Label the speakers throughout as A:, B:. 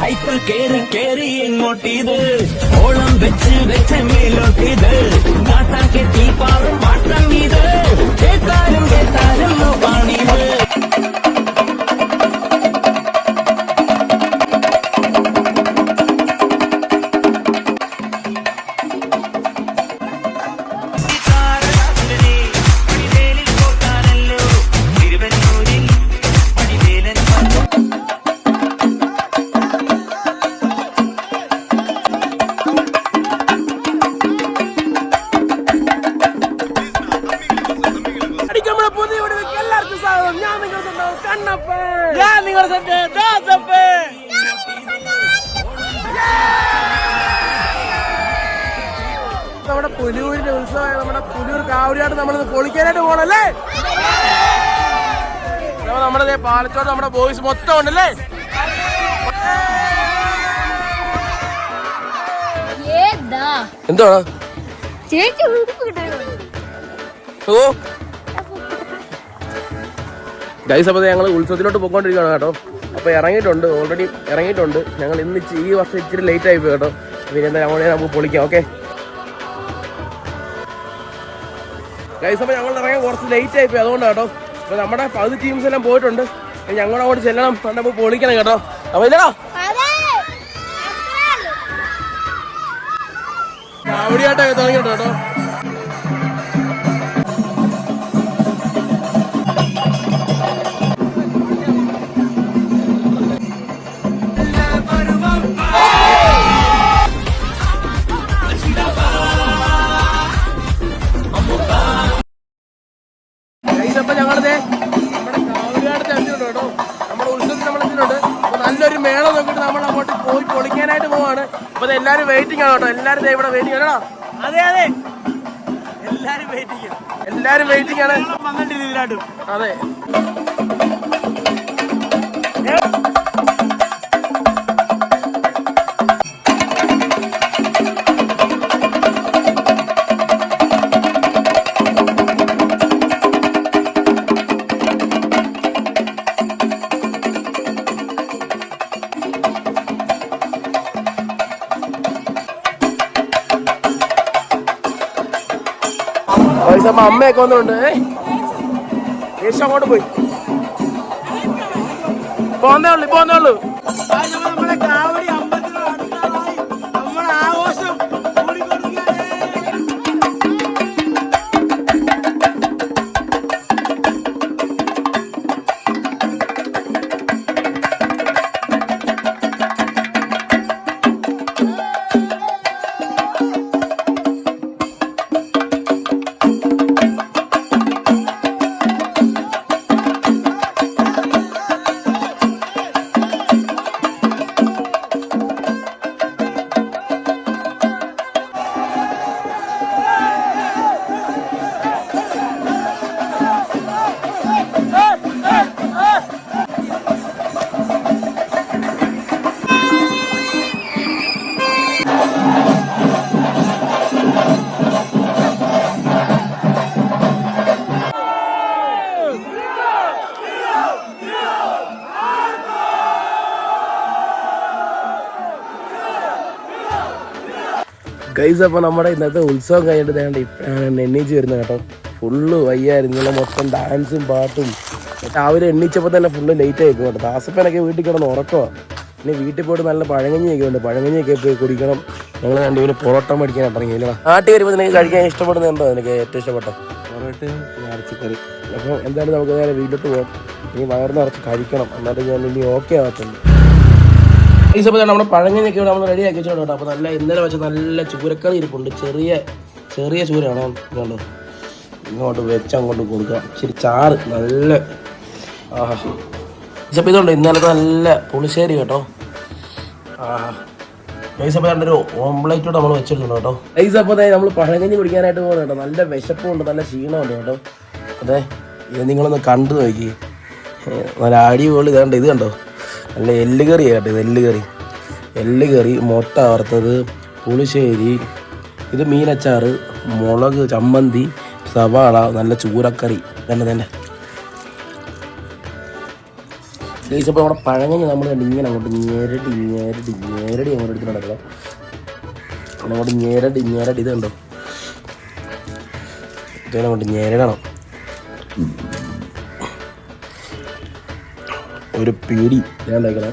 A: Hyper കേറി കേറി ഇങ്ങോട്ടിത് ഓളം വെച്ച് വെച്ച മേലോട്ടിത് കാട്ടാ കെട്ടി പാറും പാട്ടം ഇത് കേട്ടാലും കേട്ടാലും പാണിത്
B: നമ്മുടെ പുലിയൂരിന്റെ ഉത്സവമായ നമ്മുടെ പുലിയൂർ കാവടിയാട്ട് നമ്മളിത് പൊളിക്കാനായിട്ട് പോകണല്ലേ. നമ്മുടെ പാലത്തോട് നമ്മുടെ ബോയ്സ് മൊത്തം ഉണ്ടല്ലേ. എന്താണ് ഗൈസ്? അപ്പോൾ ഞങ്ങൾ ഉത്സവത്തിലോട്ട് പോയിക്കൊണ്ടിരിക്കുകയാണ് കേട്ടോ. അപ്പോൾ ഇറങ്ങിയിട്ടുണ്ട്, ഓൾറെഡി ഇറങ്ങിയിട്ടുണ്ട്. ഞങ്ങൾ ഇന്ന് ഈ വർഷം ഇച്ചിരി ലേറ്റ് ആയി പോയി കേട്ടോ. പിന്നെ എന്താ നമുക്ക് പൊളിക്കാം. ഓക്കെ ഗൈസ്, അപ്പോൾ ഞങ്ങൾ ഇറങ്ങാൻ കുറച്ച് ലേറ്റ് ആയി പോയി, അതുകൊണ്ടാണ് കേട്ടോ. അപ്പോൾ നമ്മുടെ പകുതി ടീംസ് എല്ലാം പോയിട്ടുണ്ട്. ഞങ്ങളങ്ങോട്ട് ചെല്ലണം, നമ്മൾ പൊളിക്കണം കേട്ടോ. അപ്പോൾ ഇല്ലടാ കാവടിയാട്ടൊക്കെ തുടങ്ങിയിട്ടോ കേട്ടോ. നല്ലൊരു മേളം നോക്കിയിട്ട് നമ്മൾ അങ്ങോട്ട് പോയി പൊളിക്കാനായിട്ട് പോവാണ്. അപ്പൊ എല്ലാരും വെയിറ്റിംഗ് ആണ് കേട്ടോ. എല്ലാരും ഇവിടെ വെയിറ്റിംഗ് ആണോ? അതെ അതെ, എല്ലാരും വെയിറ്റിംഗ് ആണ്. അതെ അപ്പൊ അമ്മയൊക്കെ വന്നിട്ടുണ്ട്. യേശു അങ്ങോട്ട് പോയി പോന്നേ ഉള്ളു. നമ്മുടെ കാവടി അമ്പലത്തിനോട് നമ്മുടെ ആഘോഷം ഗൈസ്. അപ്പോൾ നമ്മുടെ ഇന്നത്തെ ഉത്സവം കഴിഞ്ഞിട്ട് വേണ്ട ഇപ്പോഴാണ് എണ്ണീച്ച് വരുന്നത് കേട്ടോ. ഫുള്ള് വയ്യായിരുന്നു, ഇങ്ങനെ മൊത്തം ഡാൻസും പാട്ടും. രാവിലെ എണ്ണീച്ചപ്പോൾ തന്നെ ഫുള്ള് ലേറ്റ് ആയി കേട്ടോ. ദാസപ്പനൊക്കെ വീട്ടിൽ കിടന്ന് ഉറക്കമാണ്. പിന്നെ വീട്ടിൽ പോയിട്ട് നല്ല പഴങ്കഞ്ഞിയൊക്കെ ഉണ്ട്, പഴങ്കഞ്ഞിയൊക്കെ പോയി കുടിക്കണം. ഞങ്ങൾ രണ്ടുപേരും പൊറോട്ട മേടിക്കാൻ ഇറങ്ങിയില്ല. നാട്ടിൽ വരുമ്പോൾ നിനക്ക് കഴിക്കാൻ ഇഷ്ടപ്പെടുന്നുണ്ടോ? എനിക്ക് ഏറ്റവും ഇഷ്ടപ്പെട്ട പൊറോട്ടയും ഇറച്ചിക്കറി. അപ്പോൾ എന്തായാലും നമുക്ക് നേരെ വീട്ടിലോട്ട് പോകാം. ഇനി വയറ് നിറച്ച് കഴിക്കണം, എന്നാലും ഞാൻ ഇനി ഓക്കെ ആകത്തുള്ളൂ. ഈ സമയത്ത് നമ്മുടെ പഴങ്കഞ്ഞൊക്കെ നമ്മൾ റെഡി ആക്കി വെച്ചോളൂ കേട്ടോ. അപ്പോൾ നല്ല ഇന്നലെ വെച്ച നല്ല ചൂരക്കറി ഇരിപ്പുണ്ട്. ചെറിയ ചൂരാണ് കണ്ടോ. ഇങ്ങോട്ട് വെച്ച് അങ്ങോട്ട് കൊടുക്കാം. ഇച്ചിരി ചാറ് നല്ല ആഹാ. ഇപ്പോൾ ഇതുണ്ട് ഇന്നലത്തെ നല്ല പുളിശ്ശേരി കേട്ടോ. ആഹാ. ഗൈസ് അപ്പോൾ രണ്ടൊരു ഓംപ്ലേറ്റോടെ നമ്മൾ വെച്ചിട്ടുണ്ട് കേട്ടോ. ഗൈസ് അപ്പോൾ നമ്മൾ പഴങ്കഞ്ഞി കുടിക്കാനായിട്ട് പോകുന്നത് കേട്ടോ. നല്ല വിശപ്പുണ്ട്, നല്ല ക്ഷീണമുണ്ട് കേട്ടോ. അതെ, ഇത് നിങ്ങളൊന്ന് കണ്ടു നോക്കി. നല്ല അടിപൊളി ഇതാണ്ട്. ഇത് കണ്ടോ, നല്ല എല്ലുകറി കേട്ടോ. ഇത് എല്ലുകറി, മുട്ട വറുത്തത്, പുളിശ്ശേരി, ഇത് മീനച്ചാറ്, മുളക്, ചമ്മന്തി, സവാള, നല്ല ചൂരക്കറി തന്നെ. അപ്പോൾ നമ്മുടെ പഴങ്ങഞ്ഞ് നമ്മൾ ഇങ്ങനെ അങ്ങോട്ട് ഞേരടി അങ്ങോട്ട് എടുത്ത് നടക്കുക. അങ്ങോട്ട് ഞേരടി ഇത് കണ്ടോ, ഇതിനങ്ങോട്ട് ഞേരടണം. ഒരു പീടി ഞാൻ ഉണ്ടാക്കണേ.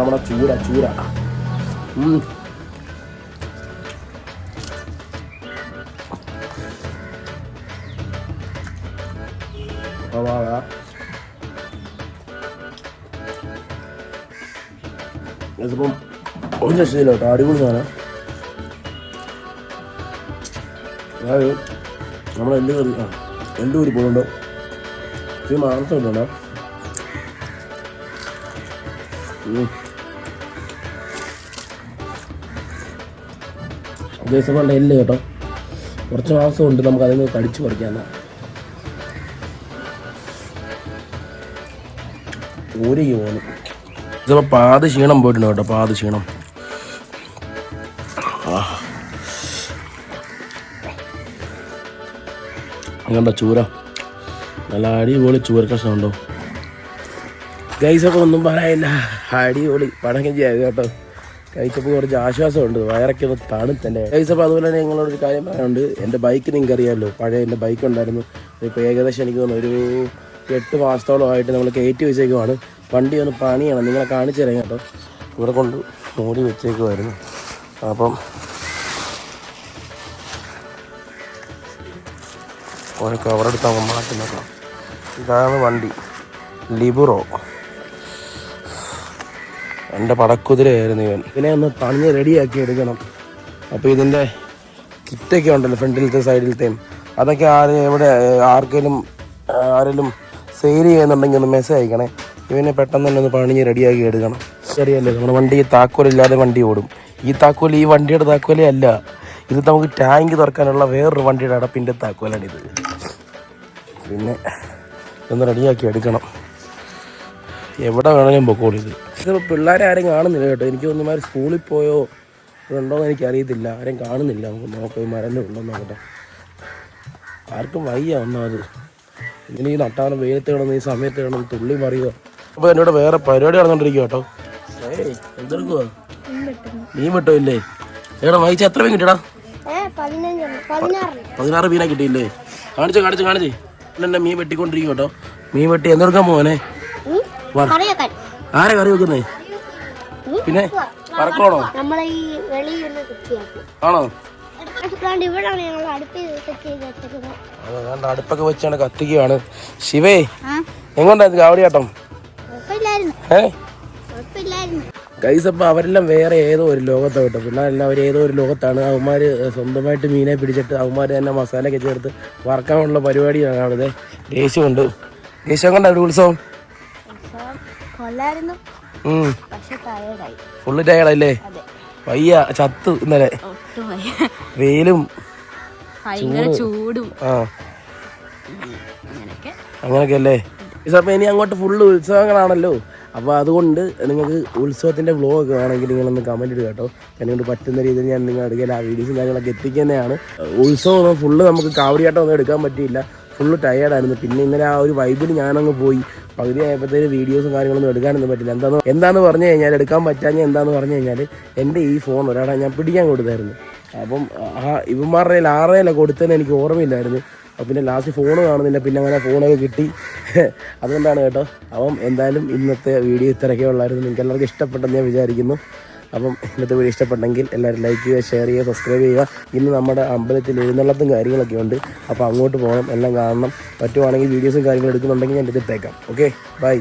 B: നമ്മുടെ ചൂര ഇതിപ്പം ഒരു രക്ഷയില്ല കേട്ടോ, അടിപൊളി സാധനം. അതായത് നമ്മൾ എല്ല് കൂടി പോകുന്നുണ്ടോ, ഇത് മാംസം ഉണ്ടോ. ദിവസം കൊണ്ട് എല്ല് കേട്ടോ, കുറച്ച് മാംസം ഉണ്ട്, നമുക്ക് അതിൽ നിന്ന് കടിച്ചു പറിക്കാം. ഊരിക്ക് പോകുന്നു. ഇതിപ്പോൾ പാതി ക്ഷീണം പോയിട്ടുണ്ട് കേട്ടോ, പാതി ക്ഷീണം. അങ്ങണ്ട ചൂര നല്ല അടിപൊളി ചൂര കഷ്ണം ഉണ്ടോ ഗൈസൊക്കെ, ഒന്നും പറയാനില്ല, അടിപൊളി പടക്കഞ്ചി ആയത് കേട്ടോ. കഴിച്ചപ്പോൾ കുറച്ച് ആശ്വാസമുണ്ട്, വയറൊക്കെ ഒന്ന് തണുത്തല്ലേ ഗൈസപ്പോൾ. അതുപോലെ തന്നെ നിങ്ങളോടൊരു കാര്യം പറയാനുണ്ട്, എൻ്റെ ബൈക്ക് നിങ്ങൾക്ക് അറിയാമല്ലോ, പഴയ എൻ്റെ ബൈക്ക് ഉണ്ടായിരുന്നു. ഇപ്പോൾ ഏകദേശം എനിക്ക് തോന്നുന്നു ഒരു 8 മാസത്തോളമായിട്ട് നമ്മൾ കയറ്റി വെച്ചേക്കുവാണ്. വണ്ടി ഒന്ന് പണിയാണ്, നിങ്ങളെ കാണിച്ചു തരാം കേട്ടോ. ഇവിടെ കൊണ്ട് മൂടി വെച്ചേക്കുമായിരുന്നു. അപ്പം ഒരു കവറെടുത്ത് നമുക്ക് മാറ്റി നോക്കാം. ഇതാണ് വണ്ടി, ലിബുറോ. എൻ്റെ പടക്കുതിരയായിരുന്നു ഇവൻ. ഇതിനെ ഒന്ന് പണിഞ്ഞ് റെഡിയാക്കി എടുക്കണം. അപ്പോൾ ഇതിൻ്റെ കിറ്റൊക്കെ ഉണ്ടല്ലോ ഫ്രണ്ടിലത്തെ സൈഡിലത്തെയും, അതൊക്കെ ആരെങ്കിലും സെയിൽ ചെയ്യുന്നുണ്ടെങ്കിൽ ഒന്ന് മെസ്സേജ് അയക്കണേ. ഇവനെ പെട്ടെന്ന് തന്നെ ഒന്ന് പണിഞ്ഞ് റെഡിയാക്കി എടുക്കണം. ശരിയല്ലേ, നമ്മുടെ വണ്ടി താക്കോലില്ലാതെ വണ്ടി ഓടും. ഈ താക്കോൽ ഈ വണ്ടിയുടെ താക്കോലേ അല്ല, ഇത് നമുക്ക് ടാങ്ക് തുറക്കാനുള്ള വേറൊരു വണ്ടിയുടെ അടപ്പിൻ്റെ താക്കോലാണിത്. പിന്നെ ഒന്ന് റെഡിയാക്കി എടുക്കണം. എവിടെ വേണമെങ്കിലും പൊക്കോളൂ. ഇതിപ്പോൾ പിള്ളേരെ ആരും കാണുന്നില്ല കേട്ടോ. എനിക്ക് തോന്നുമാർ സ്കൂളിൽ പോയോ ഉണ്ടോയെന്ന് എനിക്കറിയത്തില്ല, ആരും കാണുന്നില്ല. നമുക്ക് നോക്കാം മരൻ്റെ ഉണ്ടോ നോക്കട്ടെ. ആർക്കും വയ്യ ഒന്നാമത്, ഇങ്ങനെ ഈ നട്ടാലും വെയിലത്ത് കിടന്ന് ഈ സമയത്ത് കിടന്ന് തുള്ളി മറിയുക. അപ്പോൾ എന്നോട് വേറെ പരിപാടി നടന്നുകൊണ്ടിരിക്കുക കേട്ടോ. എന്തെടുക്കുക, മീൻ വെട്ടോ ഇല്ലേ? എടാ വായിച്ച എത്ര മീൻ കിട്ടിയടാ? 16 മീനാ കിട്ടിയില്ലേ? കാണിച്ചേ എന്നെ മീൻ വെട്ടിക്കൊണ്ടിരിക്കും കേട്ടോ. മീൻ വെട്ടി എന്തെടുക്കാൻ പോവാനെ? ആരെ കറി വെക്കുന്നേ? പിന്നെ പറക്കണോ? ആണോ? അടുപ്പൊക്കെ വെച്ചാണ് കത്തിക്കുകയാണ്. ശിവേ എങ്ങോട്ടായിരുന്നു കാവടിയാട്ടം? ഗൈസ്, അപ്പോൾ അവരെല്ലാം വേറെ ഏതോ ഒരു ലോകത്താണ് കേട്ടോ. പിള്ളേരെല്ലാം അവർ ഏതോ ഒരു ലോകത്താണ്. അവന്മാർ സ്വന്തമായിട്ട് മീനെ പിടിച്ചിട്ട് അവന്മാർ തന്നെ മസാലയൊക്കെ ചേർത്ത് വറക്കാനുള്ള പരിപാടിയാണ് അവിടെ. ദേശമുണ്ട്. ദേശം കണ്ട ഒരു ഉത്സവം ഫുള്ള് ടയർഡല്ലേ? വയ്യ, ചത്തു ഇന്നലെ, വെയിലും ചൂടും. അങ്ങനെയൊക്കെ അല്ലേ. അപ്പോൾ ഇനി അങ്ങോട്ട് ഫുള്ള് ഉത്സവങ്ങളാണല്ലോ. അപ്പോൾ അതുകൊണ്ട് നിങ്ങൾക്ക് ഉത്സവത്തിൻ്റെ വ്ളോഗ് ആണെങ്കിൽ നിങ്ങളൊന്ന് കമൻറ്റ് ഇടുക കേട്ടോ. എന്നെക്കൊണ്ട് പറ്റുന്ന രീതിയിൽ ഞാൻ നിങ്ങൾ എടുക്കാൻ ആ വീഡിയോസും കാര്യങ്ങളൊക്കെ എത്തിക്കുന്നതാണ്. ഉത്സവം ഫുള്ള് നമുക്ക് കാവടിയാട്ടം ഒന്നും എടുക്കാൻ പറ്റിയില്ല, ഫുള്ള് ടയേർഡായിരുന്നു. പിന്നെ ഇന്നലെ ആ ഒരു വൈബിൽ ഞാനങ്ങ് പോയി. പകുതി ആയപ്പോഴത്തേക്ക് വീഡിയോസും കാര്യങ്ങളൊന്നും എടുക്കാനൊന്നും പറ്റില്ല. എന്താണെന്ന് പറഞ്ഞു കഴിഞ്ഞാൽ, എടുക്കാൻ പറ്റാഞ്ഞ എന്താണെന്ന് പറഞ്ഞു കഴിഞ്ഞാൽ, എൻ്റെ ഈ ഫോൺ ഒരാളെ ഞാൻ പിടിക്കാൻ കൊടുത്തായിരുന്നു. അപ്പം ഇവന്മാരുടെ 6 കൊടുത്തതിന് എനിക്ക് ഓർമ്മയില്ലായിരുന്നു. പിന്നെ ലാസ്റ്റ് ഫോണ് കാണുന്നില്ല, പിന്നെ അങ്ങനെ ഫോണൊക്കെ കിട്ടി. അതുകൊണ്ടാണ് കേട്ടോ. അപ്പം എന്തായാലും ഇന്നത്തെ വീഡിയോ ഇത്രയൊക്കെ ഉള്ളായിരുന്നു. നിങ്ങൾക്ക് എല്ലാവർക്കും ഇഷ്ടപ്പെട്ടെന്ന് ഞാൻ വിചാരിക്കുന്നു. അപ്പം ഇന്നത്തെ വീഡിയോ ഇഷ്ടപ്പെട്ടെങ്കിൽ എല്ലാവരും ലൈക്ക് ചെയ്യുക, ഷെയർ ചെയ്യുക, സബ്സ്ക്രൈബ് ചെയ്യുക. ഇന്ന് നമ്മുടെ അമ്പലത്തിൽ എഴുന്നള്ളത്തും കാര്യങ്ങളൊക്കെ ഉണ്ട്. അപ്പോൾ അങ്ങോട്ട് പോകണം, എല്ലാം കാണണം. പറ്റുവാണെങ്കിൽ വീഡിയോസും കാര്യങ്ങളും എടുക്കുന്നുണ്ടെങ്കിൽ ഞാൻ ഇതിട്ടേക്കാം. Okay, by.